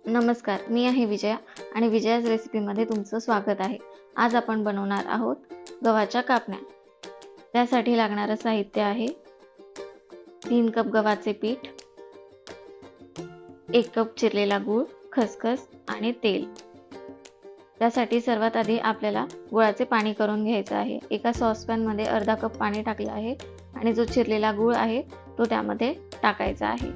नमस्कार, मी आहे विजया आणि विजयाज रेसिपीमध्ये तुमचं स्वागत आहे. आज आपण बनवणार आहोत गव्हाच्या कापण्या. त्यासाठी लागणारं साहित्य आहे 3 कप गव्हाचे पीठ, 1 कप चिरलेला गूळ, खसखस आणि तेल. त्यासाठी सर्वात आधी आपल्याला गुळाचे पाणी करून घ्यायचं आहे. एका सॉसपॅनमध्ये अर्धा कप पाणी टाकलं आहे आणि जो चिरलेला गूळ आहे तो त्यामध्ये टाकायचा आहे.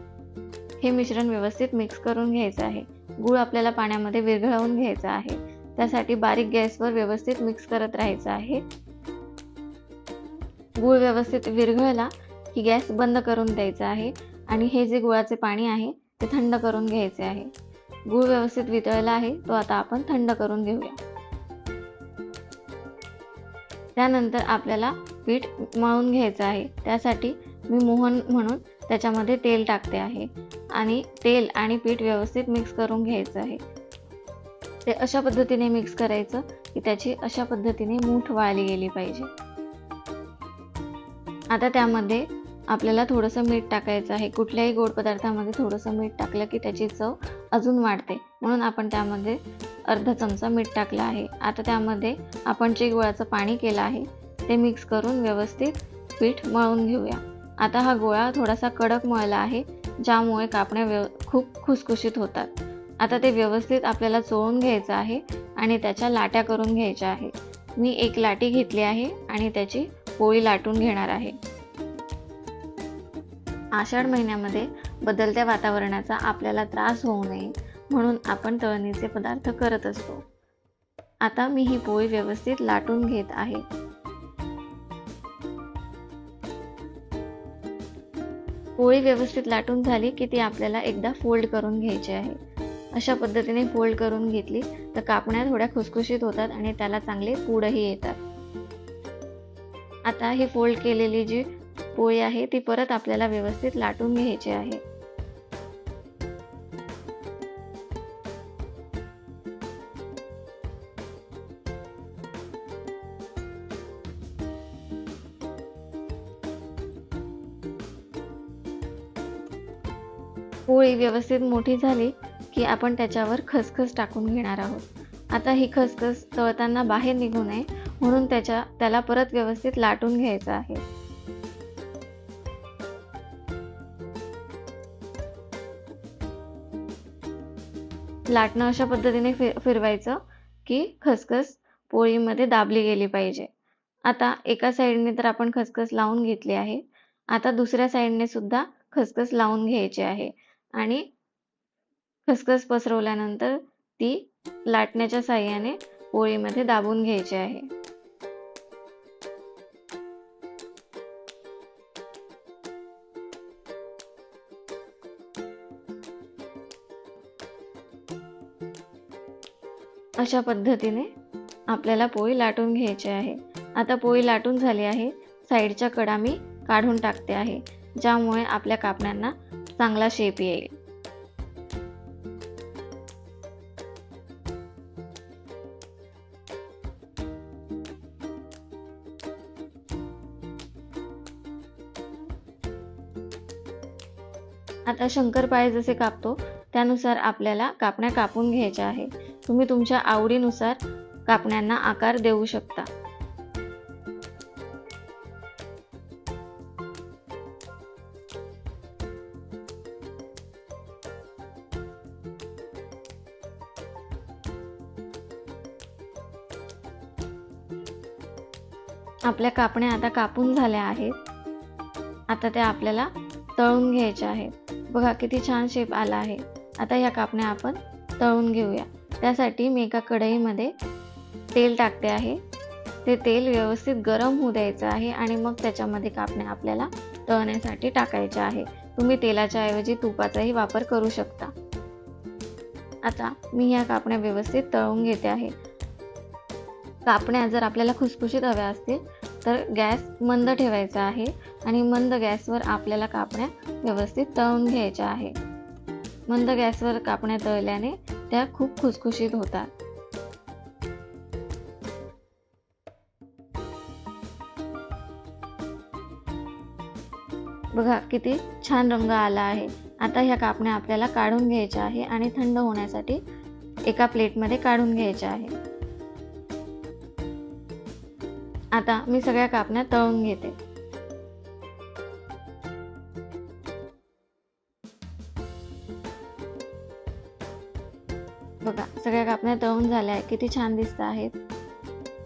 हे मिश्रण व्यवस्थित मिक्स करून घ्यायचं आहे. गूळ आपल्याला पाण्यामध्ये विरघळवून घ्यायचा आहे. त्यासाठी बारीक गॅसवर व्यवस्थित मिक्स करत राहायचं आहे. गूळ व्यवस्थित विरघळला की गॅस बंद करून द्यायचा आहे आणि हे जे गुळाचे पाणी आहे ते थंड करून घ्यायचे आहे. गूळ व्यवस्थित वितळला आहे, तो आता आपण थंड करून घेऊया. त्यानंतर आपल्याला पीठ मळून घ्यायचं आहे. त्यासाठी मी मोहन म्हणून त्याच्यामध्ये तेल टाकते आहे आणि तेल आणि पीठ व्यवस्थित मिक्स करून घ्यायचं आहे. ते अशा पद्धतीने मिक्स करायचं की त्याची अशा पद्धतीने मूठ वाळली गेली पाहिजे. आता त्यामध्ये आपल्याला थोडंसं मीठ टाकायचं आहे. कुठल्याही गोड पदार्थामध्ये थोडंसं मीठ टाकलं की त्याची चव अजून वाढते, म्हणून आपण त्यामध्ये अर्धा चमचा मीठ टाकलं आहे. आता त्यामध्ये आपण जे गुळाचं पाणी केलं आहे ते मिक्स करून व्यवस्थित पीठ मळून घेऊया. आता हा गोळा थोडासा कडक मळला आहे, ज्यामुळे कापण्या खूप खुसखुशीत होतात. आता ते व्यवस्थित आपल्याला चोळून घ्यायचं आहे आणि त्याच्या लाट्या करून घ्यायच्या आहे. मी एक लाटी घेतली आहे आणि त्याची पोळी लाटून घेणार आहे. आषाढ महिन्यामध्ये बदलत्या वातावरणाचा आपल्याला त्रास होऊ नये म्हणून आपण तळणीचे पदार्थ करत असतो. आता मी ही पोळी व्यवस्थित लाटून घेत आहे. पोळी व्यवस्थित लाटून झाली की ती आपल्याला एकदा फोल्ड करून घ्यायची आहे. अशा पद्धतीने फोल्ड करून घेतली तर कापण्या थोड्या खुसखुशीत होतात आणि त्याला चांगले पुडही येतात. आता ही फोल्ड केलेली जी पोळी आहे ती परत आपल्याला व्यवस्थित लाटून घ्यायची आहे. पोळी व्यवस्थित मोठी झाली की आपण त्याच्यावर खसखस टाकून घेणार आहोत. आता ही खसखस तळताना बाहेर निघू नये म्हणून त्याला परत व्यवस्थित लाटून घ्यायचं आहे. लाटणं अशा पद्धतीने फिरवायचं की खसखस पोळीमध्ये दाबली गेली पाहिजे. आता एका साईडने तर आपण खसखस लावून घेतली आहे. आता दुसऱ्या साईडने सुद्धा खसखस लावून घ्यायची आहे आणि खसखस पसरवल्यानंतर ती लाटण्याच्या साहाय्याने पोळीमध्ये दाबून घ्यायची आहे. अशा पद्धतीने आपल्याला पोळी लाटून घ्यायची आहे. आता पोळी लाटून झाली आहे. साईडच्या कडा मी काढून टाकते आहे, ज्यामुळे आपल्या कापण्यांना चांगला शेप येईल. आता शंकरपाळे जसे कापतो त्यानुसार आपल्याला कापण्या कापून घ्यायच्या आहे. तुम्ही तुमच्या आवडीनुसार कापण्यांना आकार देऊ शकता. आपल्या कापण्या आता कापून झाल्या आहेत. आता त्या आपल्याला तळून घ्यायच्या आहेत. बघा किती छान शेप आला आहे. आता या कापण्या आपण तळून घेऊया. त्यासाठी मी एका कढईमध्ये तेल टाकते आहे. ते तेल व्यवस्थित गरम होऊ द्यायचं आहे आणि मग त्याच्यामध्ये कापण्या आपल्याला तळण्यासाठी टाकायच्या आहे. तुम्ही तेलाच्या ऐवजी तुपाचाही वापर करू शकता. आता मी या कापण्या व्यवस्थित तळून घेते आहे. कापण्या जर आपल्याला खुसखुशीत हव्या असतील तर गॅस मंद ठेवायचा आहे आणि मंद गॅसवर आपल्याला कापण्या व्यवस्थित तळून घ्यायच्या आहे. मंद गॅसवर कापण्या तळल्याने त्या खूप खुसखुशीत होतात. बघा किती छान रंग आला आहे. आता ह्या कापण्या आपल्याला काढून घ्यायच्या आहे आणि थंड होण्यासाठी एका प्लेटमध्ये काढून घ्यायच्या आहे. आता मी सगळ्या कापण्या तळून घेते. बघा सगळ्या कापण्या तळून झाल्या आहेत. किती छान दिसत आहेत.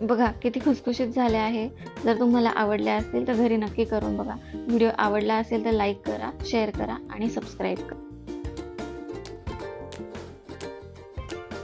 बघा किती खुसखुशीत झाले आहे. जर तुम्हाला आवडल्या असतील तर घरी नक्की करून बघा. व्हिडिओ आवडला असेल तर लाईक करा, शेअर करा आणि सबस्क्राईब करा.